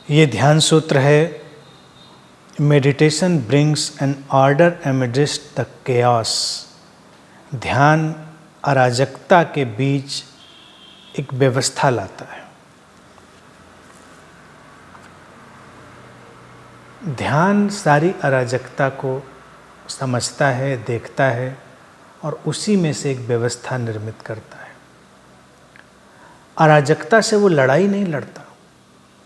ये ध्यान सूत्र है, meditation brings an order amidst the chaos. ध्यान अराजकता के बीच एक व्यवस्था लाता है। ध्यान सारी अराजकता को समझता है, देखता है और उसी में से एक व्यवस्था निर्मित करता है। अराजकता से वो लड़ाई नहीं लड़ता,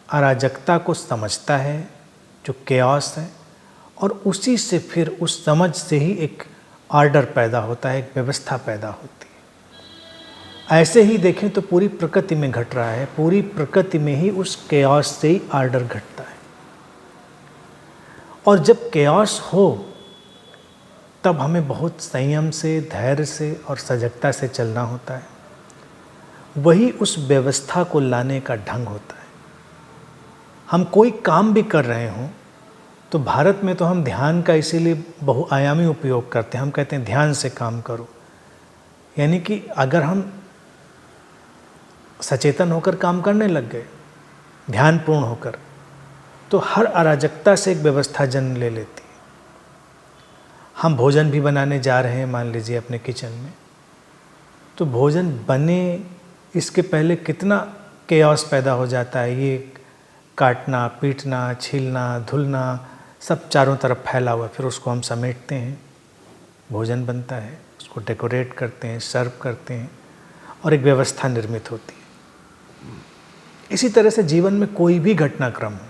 अराजकता को समझता है जो केओस है, और उसी से फिर उस समझ से ही एक ऑर्डर पैदा होता है, एक व्यवस्था पैदा होती है। ऐसे ही देखें तो पूरी प्रकृति में घट रहा है, पूरी प्रकृति में ही उस केओस से ही ऑर्डर घटता है। और जब केओस हो तब हमें बहुत संयम से, धैर्य से और सजगता से चलना होता है। वही उस व्यवस्था को लाने का ढंग होता है। हम कोई काम भी कर रहे हों तो भारत में तो हम ध्यान का इसीलिए बहुआयामी उपयोग करते हैं। हम कहते हैं ध्यान से काम करो, यानी कि अगर हम सचेतन होकर काम करने लग गए, ध्यानपूर्ण होकर, तो हर अराजकता से एक व्यवस्था जन्म ले लेती है। हम भोजन भी बनाने जा रहे हैं, मान लीजिए अपने किचन में, तो भोजन बने इसके पहले कितना केओस पैदा हो जाता है। ये काटना, पीटना, छीलना, धुलना, सब चारों तरफ फैला हुआ। फिर उसको हम समेटते हैं, भोजन बनता है, उसको डेकोरेट करते हैं, सर्व करते हैं और एक व्यवस्था निर्मित होती है। इसी तरह से जीवन में कोई भी घटनाक्रम हो,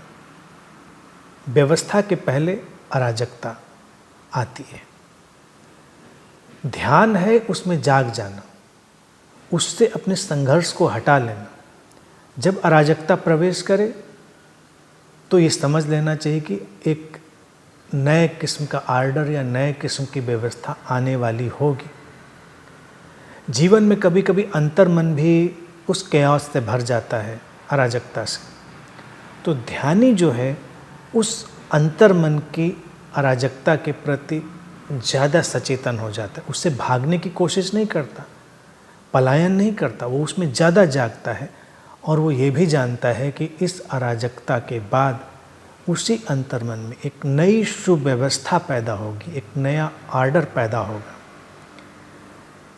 व्यवस्था के पहले अराजकता आती है। ध्यान है उसमें जाग जाना, उससे अपने संघर्ष को हटा लेना। जब अराजकता प्रवेश करे तो ये समझ लेना चाहिए कि एक नए किस्म का आर्डर या नए किस्म की व्यवस्था आने वाली होगी। जीवन में कभी कभी अंतर्मन भी उस केओस से भर जाता है, अराजकता से। तो ध्यानी जो है उस अंतर्मन की अराजकता के प्रति ज़्यादा सचेतन हो जाता है। उससे भागने की कोशिश नहीं करता, पलायन नहीं करता, वो उसमें ज़्यादा जागता है। और वो ये भी जानता है कि इस अराजकता के बाद उसी अंतर्मन में एक नई शुभ व्यवस्था पैदा होगी, एक नया आर्डर पैदा होगा।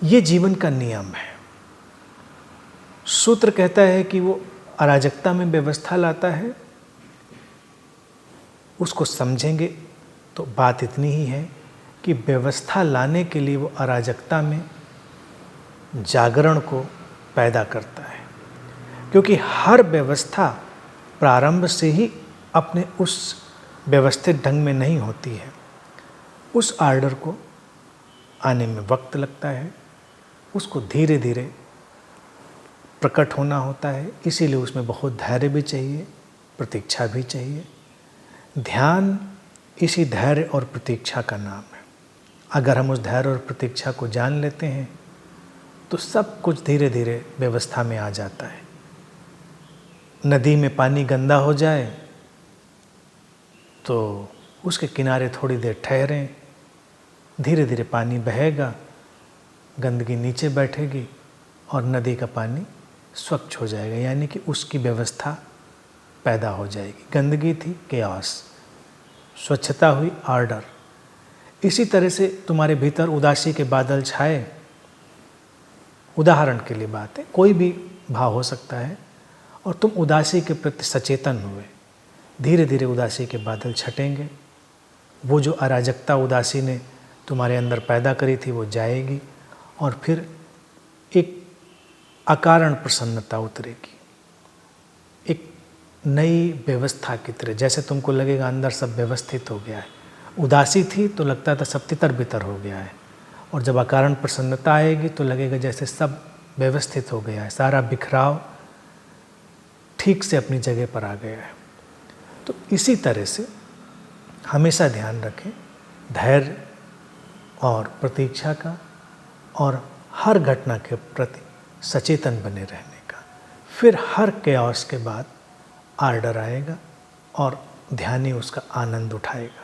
ये जीवन का नियम है। सूत्र कहता है कि वो अराजकता में व्यवस्था लाता है। उसको समझेंगे तो बात इतनी ही है कि व्यवस्था लाने के लिए वो अराजकता में जागरण को पैदा करता है, क्योंकि हर व्यवस्था प्रारंभ से ही अपने उस व्यवस्थित ढंग में नहीं होती है। उस आर्डर को आने में वक्त लगता है, उसको धीरे धीरे प्रकट होना होता है। इसीलिए उसमें बहुत धैर्य भी चाहिए, प्रतीक्षा भी चाहिए। ध्यान इसी धैर्य और प्रतीक्षा का नाम है। अगर हम उस धैर्य और प्रतीक्षा को जान लेते हैं तो सब कुछ धीरे धीरे व्यवस्था में आ जाता है। नदी में पानी गंदा हो जाए तो उसके किनारे थोड़ी देर ठहरें, धीरे धीरे पानी बहेगा, गंदगी नीचे बैठेगी और नदी का पानी स्वच्छ हो जाएगा, यानी कि उसकी व्यवस्था पैदा हो जाएगी। गंदगी थी केओस, स्वच्छता हुई ऑर्डर। इसी तरह से तुम्हारे भीतर उदासी के बादल छाए, उदाहरण के लिए बात है, कोई भी भाव हो सकता है, और तुम उदासी के प्रति सचेतन हुए, धीरे धीरे उदासी के बादल छटेंगे। वो जो अराजकता उदासी ने तुम्हारे अंदर पैदा करी थी वो जाएगी और फिर एक अकारण प्रसन्नता उतरेगी, एक नई व्यवस्था की तरह। जैसे तुमको लगेगा अंदर सब व्यवस्थित हो गया है। उदासी थी तो लगता था सब तितर बितर हो गया है, और जब अकारण प्रसन्नता आएगी तो लगेगा जैसे सब व्यवस्थित हो गया है, सारा बिखराव ठीक से अपनी जगह पर आ गया है। तो इसी तरह से हमेशा ध्यान रखें धैर्य और प्रतीक्षा का, और हर घटना के प्रति सचेतन बने रहने का। फिर हर केओस के बाद आर्डर आएगा और ध्यानी उसका आनंद उठाएगा।